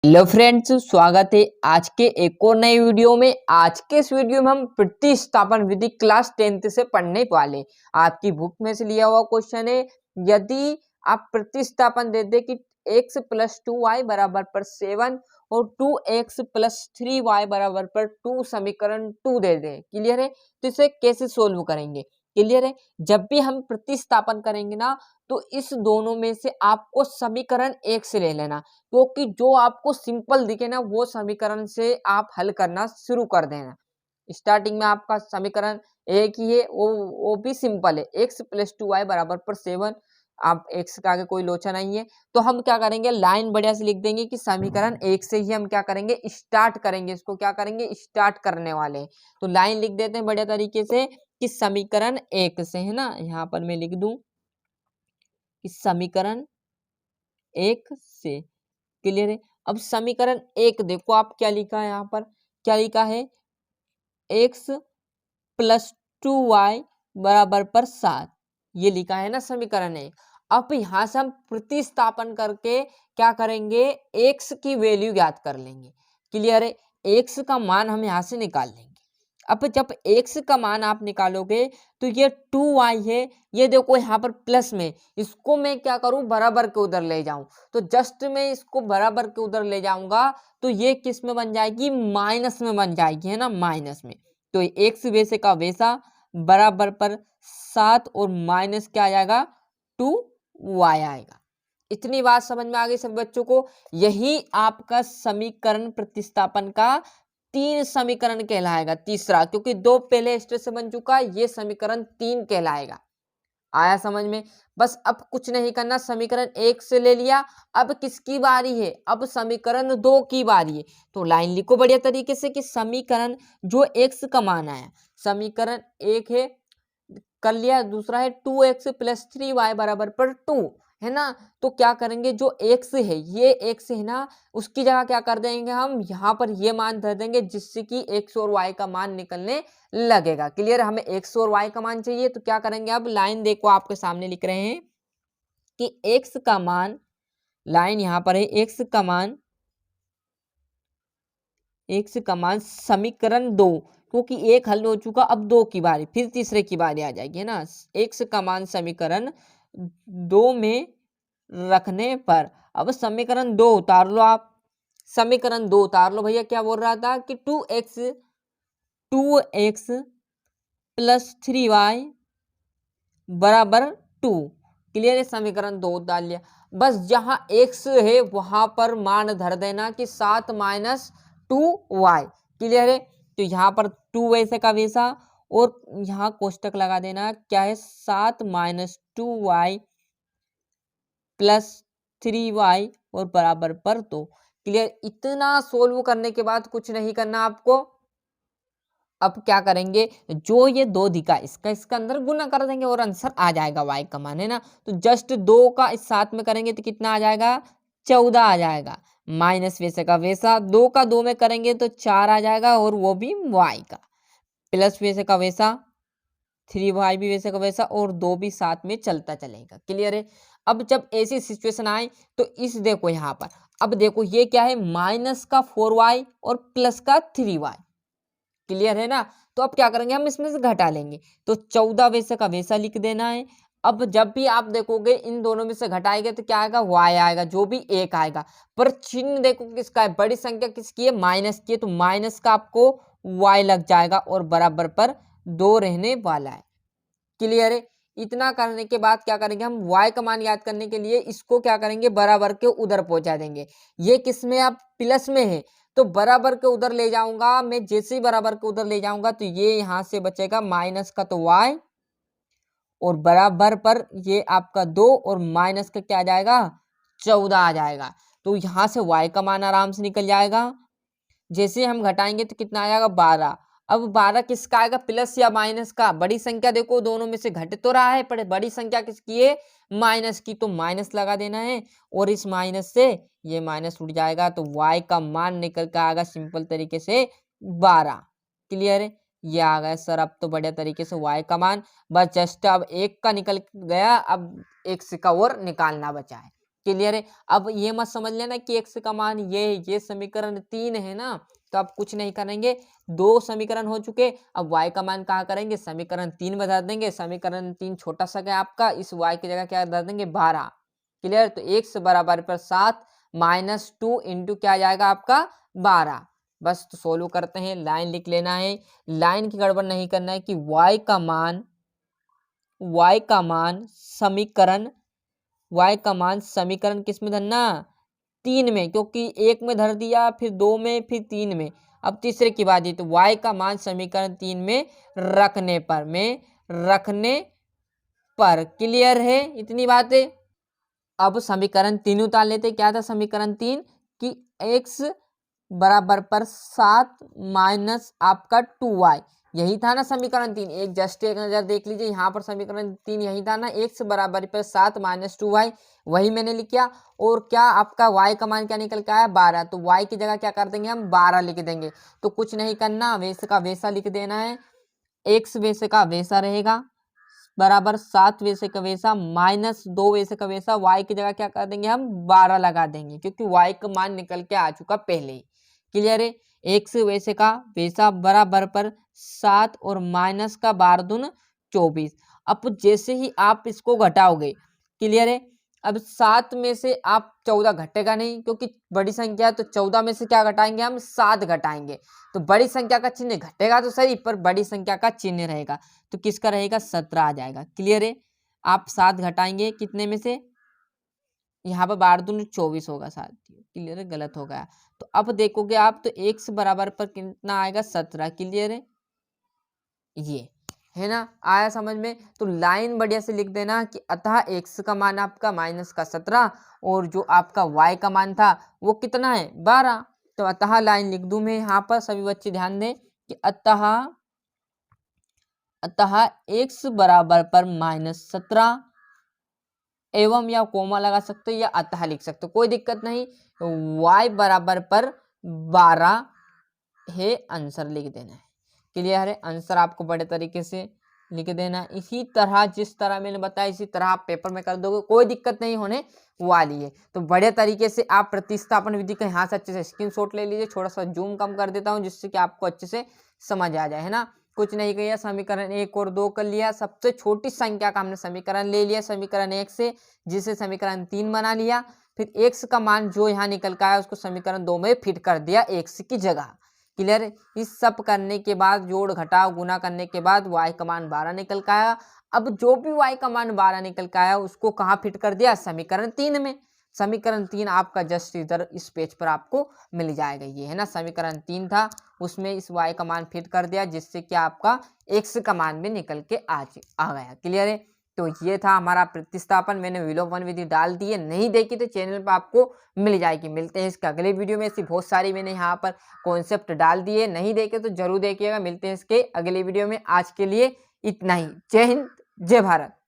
Hello friends, स्वागत है आज के एक और नई वीडियो में। आज के इस वीडियो में हम प्रतिस्थापन विधि क्लास 10th से पढ़ने वाले। आपकी बुक में से लिया हुआ क्वेश्चन है, यदि आप प्रतिस्थापन दे दे कि x प्लस 2y बराबर पर 7 और 2x प्लस 3y बराबर पर 2 समीकरण 2 दे दे। क्लियर है? तो इसे कैसे सोल्व करेंगे? क्लियर है? जब भी हम प्रतिस्थापन करेंगे ना, तो इस दोनों में से आपको समीकरण एक से ले लेना, क्योंकि जो आपको सिंपल दिखे ना वो समीकरण से आप हल करना शुरू कर देना। स्टार्टिंग में आपका समीकरण एक ही है, वो भी सिंपल है, x प्लस 2y बराबर पर 7। आप x का आगे कोई लोचा नहीं है, तो हम क्या करेंगे, लाइन बढ़िया से लिख देंगे कि समीकरण एक से ही हम क्या करेंगे, स्टार्ट करेंगे। इसको क्या करेंगे, स्टार्ट करने वाले हैं। तो लाइन लिख देते हैं बढ़िया तरीके से कि समीकरण एक से, है ना। यहाँ पर मैं लिख दूं कि समीकरण एक से। क्लियर है? अब समीकरण एक देखो आप क्या लिखा है, यहाँ पर क्या लिखा है, x प्लस 2y बराबर पर 7, ये लिखा है ना समीकरण एक। अब यहाँ से हम प्रतिस्थापन करके क्या करेंगे, x की वैल्यू ज्ञात कर लेंगे। क्लियर है? x का मान हम यहाँ से निकाल लेंगे। अब जब x का मान आप निकालोगे तो ये 2y है, ये देखो यहाँ पर प्लस में, इसको मैं क्या करूं, बराबर के उधर ले जाऊं। तो जस्ट मैं इसको बराबर के उधर ले जाऊंगा तो ये किस में बन जाएगी, माइनस में बन जाएगी, है ना, माइनस में। तो x वैसे का वैसा बराबर पर 7 और माइनस क्या आ जाएगा, 2y आएगा। इतनी बात समझ में आ गई सब बच्चों को? यही आपका समीकरण प्रतिस्थापन का 3 समीकरण कहलाएगा, तीसरा, क्योंकि 2 पहले स्टेप से बन चुका है, ये समीकरण 3 कहलाएगा। आया समझ में? बस अब कुछ नहीं करना, समीकरण एक से ले लिया। अब किसकी बारी है, अब समीकरण 2 की बारी है। तो लाइन लिखो बढ़िया तरीके से कि समीकरण जो x का मान आया, समीकरण एक है कर लिया, दूसरा है 2x प्लस 3y बराबर पर 2, है ना। तो क्या करेंगे, जो x है, ये x है ना, उसकी जगह क्या कर देंगे, हम यहाँ पर ये मान धर देंगे जिससे कि x और y का मान निकलने लगेगा। क्लियर? हमें x और y का मान चाहिए, तो क्या करेंगे, अब लाइन देखो आपके सामने लिख रहे हैं कि x का मान, लाइन यहाँ पर है, x का मान समीकरण 2, क्योंकि एक हल हो चुका, अब 2 की बारी, फिर तीसरे की बारी आ जाएगी, है ना। x का मान समीकरण 2 में रखने पर, अब समीकरण 2 उतार लो आप, समीकरण 2 उतार लो भैया। क्या बोल रहा था कि 2x प्लस 3y बराबर 2। क्लियर है? समीकरण 2 डाल लिया। बस जहां x है वहां पर मान धर देना कि 7 माइनस 2y। क्लियर है? तो यहाँ पर 2 वैसे का वैसा, और यहाँ कोष्टक लगा देना, क्या है, 7 माइनस 2y प्लस 3y और बराबर पर 2। क्लियर? इतना सोल्व करने के बाद कुछ नहीं करना आपको। अब क्या करेंगे, जो ये 2 दिखा इसका अंदर गुना कर देंगे और आंसर आ जाएगा y का मान, है ना। तो जस्ट 2 का इस साथ में करेंगे तो कितना आ जाएगा, 14 आ जाएगा। माइनस वैसे का वैसा, 2 का 2 में करेंगे तो 4 आ जाएगा, और वो भी y का। प्लस वैसे का वैसा, 3y भी वैसे का वैसा, और 2 भी साथ में चलता चलेगा। क्लियर है? अब जब ऐसी सिचुएशन आए तो इस देखो यहाँ पर, अब देखो ये क्या है, माइनस का 4y और प्लस का 3y। क्लियर है ना। तो अब क्या करेंगे, हम इसमें से घटा लेंगे, तो 14 वैसे का वैसा लिख देना है। अब जब भी आप देखोगे इन दोनों में से घटाएंगे तो क्या आएगा, y आएगा, जो भी एक आएगा। पर चिन्ह देखो किसका है, बड़ी संख्या किसकी है, माइनस की है, तो माइनस का आपको y लग जाएगा और बराबर पर 2 रहने वाला है। क्लियर है? इतना करने के बाद क्या करेंगे, हम y का मान याद करने के लिए इसको क्या करेंगे, बराबर के उधर पहुंचा देंगे। ये किसमें, आप प्लस में है, तो बराबर के उधर ले जाऊंगा मैं। जैसे ही बराबर के उधर ले जाऊंगा तो ये यहां से बचेगा माइनस का तो y, और बराबर पर ये आपका 2, और माइनस का क्या आ जाएगा, 14 आ जाएगा। तो यहां से y का मान आराम से निकल जाएगा। जैसे हम घटाएंगे तो कितना आ जाएगा, 12। अब 12 किसका आएगा, प्लस या माइनस का? बड़ी संख्या देखो दोनों में से घट तो रहा है, पर बड़ी संख्या किसकी है, माइनस की, तो माइनस लगा देना है, और इस माइनस से ये माइनस उठ जाएगा, तो y का मान निकल कर आएगा सिंपल तरीके से 12। क्लियर है? ये आ गया सर, अब तो बढ़िया तरीके से y का मान। बस जस्ट अब एक का निकल गया, अब x का और निकालना बचा है। क्लियर है। अब ये मत समझ लेना कि एक्स का मान ये समीकरण 3 है ना, तो अब कुछ नहीं करेंगे, 2 समीकरण हो चुके। अब y का मान कहाँ करेंगे, समीकरण 3 बता देंगे। समीकरण 3 छोटा सा क्या आपका, इस y की जगह क्या बता देंगे 12। क्लियर, तो x बराबर पर 7 माइनस 2 इंटू क्या आ जाएगा आपका 12। बस तो सोल्व करते हैं, लाइन लिख लेना है, लाइन की गड़बड़ नहीं करना है कि y का मान समीकरण किस में धरना, 3 में, क्योंकि 1 में धर दिया, फिर 2 में, फिर 3 में, अब तीसरे की बात है। तो y का मान समीकरण 3 में रखने पर क्लियर है इतनी बातें। अब समीकरण 3 उतार लेते। क्या था समीकरण 3 कि x बराबर पर 7 माइनस आपका 2y, यही था ना समीकरण 3। एक नजर देख लीजिए, यहाँ पर समीकरण 3 यही था ना, x बराबर पर 7 माइनस 2y, वही मैंने लिखा। और क्या आपका y का मान क्या निकल के आया 12, तो y की जगह क्या कर देंगे हम 12 लिख देंगे। तो कुछ नहीं करना, वैसे का वैसा लिख देना है, x वैसे का वैसा रहेगा बराबर 7 वैसे का वैसा माइनस 2 वैसे का वैसा, y की जगह क्या कर देंगे हम 12 लगा देंगे, क्योंकि y का मान निकल के आ चुका पहले ही। क्लियर है, x वैसे का वैसा बराबर पर 7 और माइनस का 12 दून 24। अब जैसे ही आप इसको घटाओगे, क्लियर है, अब 7 में से आप 14 घटेगा नहीं, क्योंकि बड़ी संख्या है, तो 14 में से क्या घटाएंगे हम 7 घटाएंगे, तो बड़ी संख्या का चिन्ह घटेगा तो सही, पर बड़ी संख्या का चिन्ह रहेगा, तो किसका रहेगा 17 आ जाएगा। क्लियर है, आप 7 घटाएंगे कितने में से, यहाँ पर 12 दूनी 24 होगा साथियों। क्लियर है, गलत हो गया। तो अब देखोगे आप तो x बराबर पर कितना आएगा 17। क्लियर है, ये है ना, आया समझ में। तो लाइन बढ़िया से लिख देना कि अतः x का मान आपका माइनस का 17 और जो आपका y का मान था वो कितना है 12। तो अतः लाइन लिख दूं मैं यहाँ पर, सभी बच्चे ध्यान दें कि अतः x बराबर पर -17 एवं या कोमा लगा सकते हो या अतः लिख सकते हो, कोई दिक्कत नहीं। y बराबर पर 12 है, आंसर लिख देना है। क्लियर है, आंसर आपको बड़े तरीके से लिख देना है। इसी तरह जिस तरह मैंने बताया इसी तरह आप पेपर में कर दोगे, कोई दिक्कत नहीं होने वाली है। तो बड़े तरीके से आप प्रतिस्थापन विधि का यहाँ से अच्छे से स्क्रीनशॉट ले लीजिए। थोड़ा सा जूम कम कर देता हूँ जिससे कि आपको अच्छे से समझ आ जाए, है ना। कुछ नहीं किया, समीकरण 1 और 2 कर लिया, सबसे छोटी संख्या का हमने समीकरण ले लिया समीकरण 1 से, जिसे समीकरण 3 बना लिया। फिर x का मान जो यहाँ निकल का है उसको समीकरण 2 में फिट कर दिया x की जगह। क्लियर, इस सब करने के बाद जोड़ घटाव गुना करने के बाद y का मान 12 निकल का आया। अब जो भी y का मान 12 निकल का आया उसको कहाँ फिट कर दिया, समीकरण 3 में। समीकरण 3 आपका जस्ट इधर इस पेज पर आपको मिल जाएगा, ये है ना समीकरण 3 था, उसमें इस y का मान फिट कर दिया जिससे कि आपका x का मान भी निकल के आ गया। क्लियर है, तो ये था हमारा प्रतिस्थापन। मैंने विलोम विधि डाल दी है, नहीं देखी तो चैनल पर आपको मिल जाएगी। मिलते हैं इसके अगले वीडियो में, ऐसी बहुत सारी मैंने यहाँ पर कॉन्सेप्ट डाल दिए, नहीं देखे तो जरूर देखिएगा। मिलते हैं इसके अगले वीडियो में, आज के लिए इतना ही। जय हिंद, जय भारत।